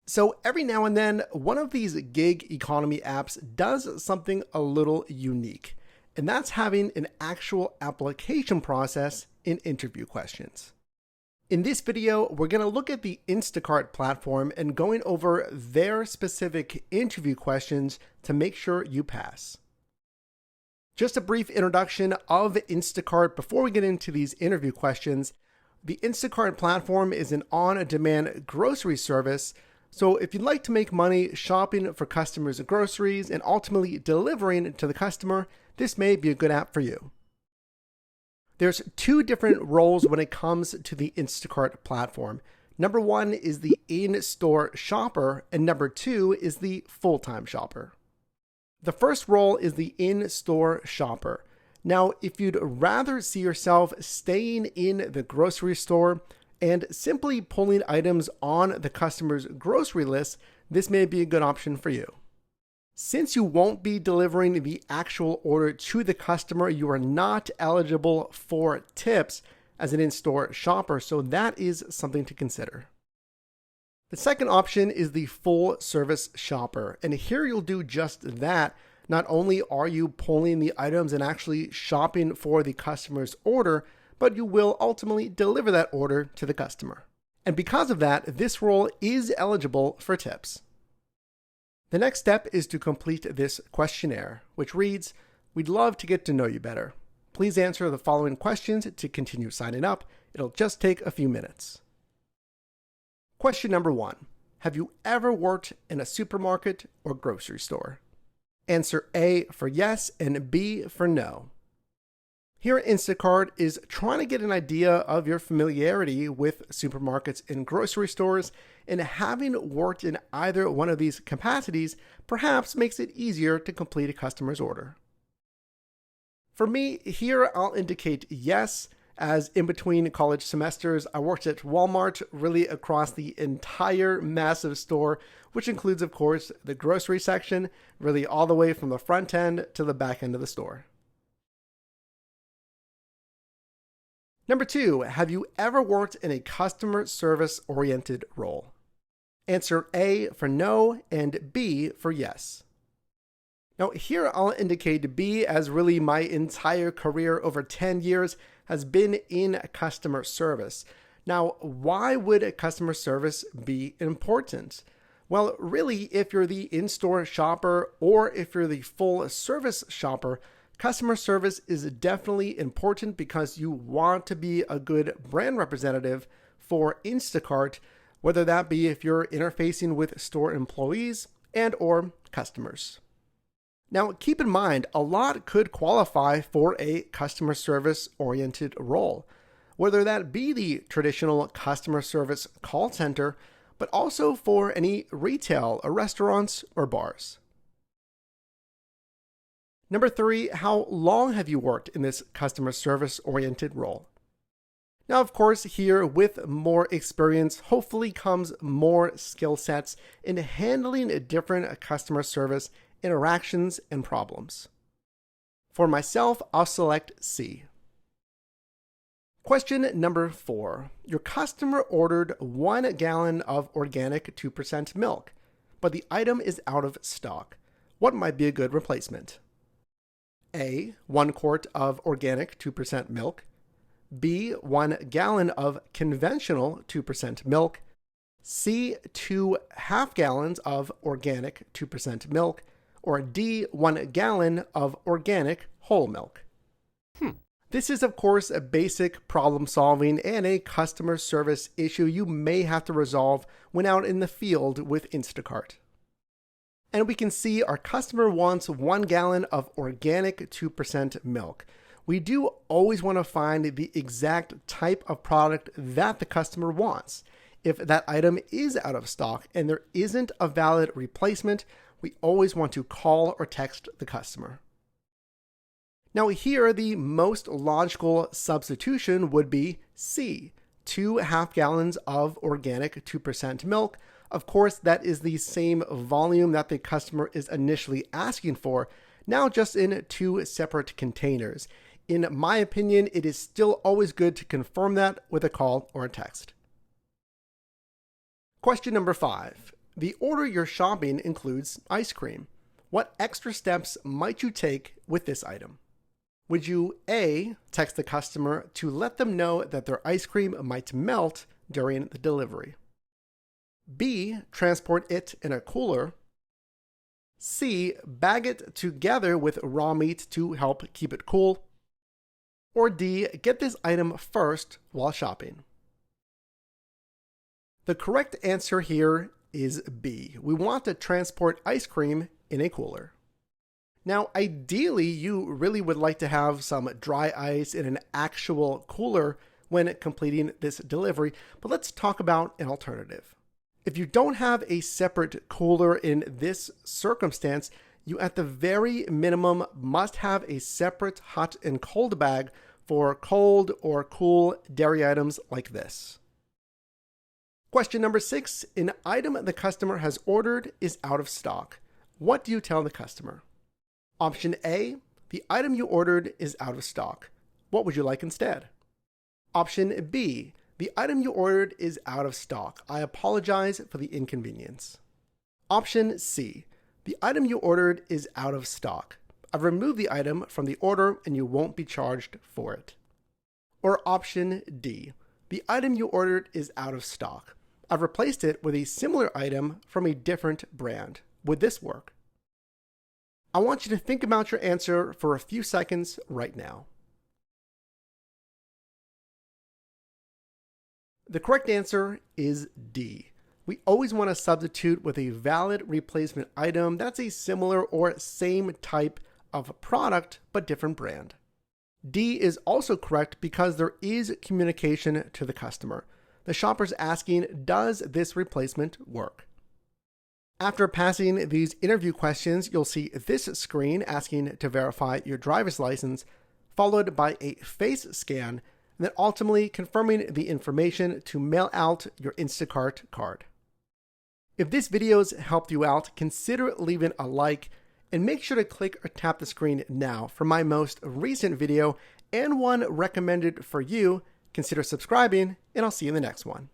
So every now and then, one of these gig economy apps does something a little unique, and that's having an actual application process in interview questions. In this video, we're going to look at the Instacart platform and going over their specific interview questions to make sure you pass. Just a brief introduction of Instacart before we get into these interview questions. The Instacart platform is an on-demand grocery service. So if you'd like to make money shopping for customers' groceries and ultimately delivering to the customer, this may be a good app for you. There's two different roles when it comes to the Instacart platform. Number one is the in-store shopper, and number two is the full-time shopper. The first role is the in-store shopper. Now, if you'd rather see yourself staying in the grocery store and simply pulling items on the customer's grocery list, this may be a good option for you. Since you won't be delivering the actual order to the customer, you are not eligible for tips as an in-store shopper, so that is something to consider. The second option is the full service shopper, and here you'll do just that. Not only are you pulling the items and actually shopping for the customer's order, but you will ultimately deliver that order to the customer. And because of that, this role is eligible for tips. The next step is to complete this questionnaire, which reads, "We'd love to get to know you better. Please answer the following questions to continue signing up. It'll just take a few minutes." Question number 1. Have you ever worked in a supermarket or grocery store? Answer A for yes and B for no. Here at Instacart is trying to get an idea of your familiarity with supermarkets and grocery stores, and having worked in either one of these capacities perhaps makes it easier to complete a customer's order. For me, here I'll indicate yes, as in between college semesters, I worked at Walmart really across the entire massive store, which includes, of course, the grocery section, really all the way from the front end to the back end of the store. Number 2, have you ever worked in a customer service-oriented role? Answer A for no and B for yes. Now here I'll indicate B, as really my entire career over 10 years has been in customer service. Now, why would customer service be important? Well, really, if you're the in-store shopper or if you're the full service shopper, customer service is definitely important because you want to be a good brand representative for Instacart, whether that be if you're interfacing with store employees and or customers. Now, keep in mind, a lot could qualify for a customer service oriented role, whether that be the traditional customer service call center, but also for any retail or restaurants or bars. Number 3, how long have you worked in this customer service-oriented role? Now, of course, here with more experience, hopefully comes more skill sets in handling different customer service interactions and problems. For myself, I'll select C. Question number 4. Your customer ordered 1 gallon of organic 2% milk, but the item is out of stock. What might be a good replacement? A, 1 quart of organic 2% milk. B, 1 gallon of conventional 2% milk. C, 2 half gallons of organic 2% milk. Or D, 1 gallon of organic whole milk. This is, of course, a basic problem solving and a customer service issue you may have to resolve when out in the field with Instacart. And we can see our customer wants 1 gallon of organic 2% milk. We do always want to find the exact type of product that the customer wants. If that item is out of stock and there isn't a valid replacement, we always want to call or text the customer. Now here, the most logical substitution would be C, 2 half gallons of organic 2% milk. Of course, that is the same volume that the customer is initially asking for, now just in 2 separate containers. In my opinion, it is still always good to confirm that with a call or a text. Question number 5. The order you're shopping includes ice cream. What extra steps might you take with this item? Would you A, text the customer to let them know that their ice cream might melt during the delivery? B, transport it in a cooler? C, bag it together with raw meat to help keep it cool? Or D, get this item first while shopping? The correct answer here is B. We want to transport ice cream in a cooler. Now, ideally, you really would like to have some dry ice in an actual cooler when completing this delivery, but let's talk about an alternative. If you don't have a separate cooler in this circumstance, you at the very minimum must have a separate hot and cold bag for cold or cool dairy items like this. Question number 6, an item the customer has ordered is out of stock. What do you tell the customer? Option A, the item you ordered is out of stock. What would you like instead? Option B, the item you ordered is out of stock. I apologize for the inconvenience. Option C, the item you ordered is out of stock. I've removed the item from the order and you won't be charged for it. Or option D, the item you ordered is out of stock. I've replaced it with a similar item from a different brand. Would this work? I want you to think about your answer for a few seconds right now. The correct answer is D. We always want to substitute with a valid replacement item that's a similar or same type of product but different brand. D is also correct because there is communication to the customer. The shopper's asking, does this replacement work? After passing these interview questions, you'll see this screen asking to verify your driver's license, followed by a face scan, and then ultimately confirming the information to mail out your Instacart card. If this video's helped you out, consider leaving a like, and make sure to click or tap the screen now for my most recent video and one recommended for you. Consider subscribing, and I'll see you in the next one.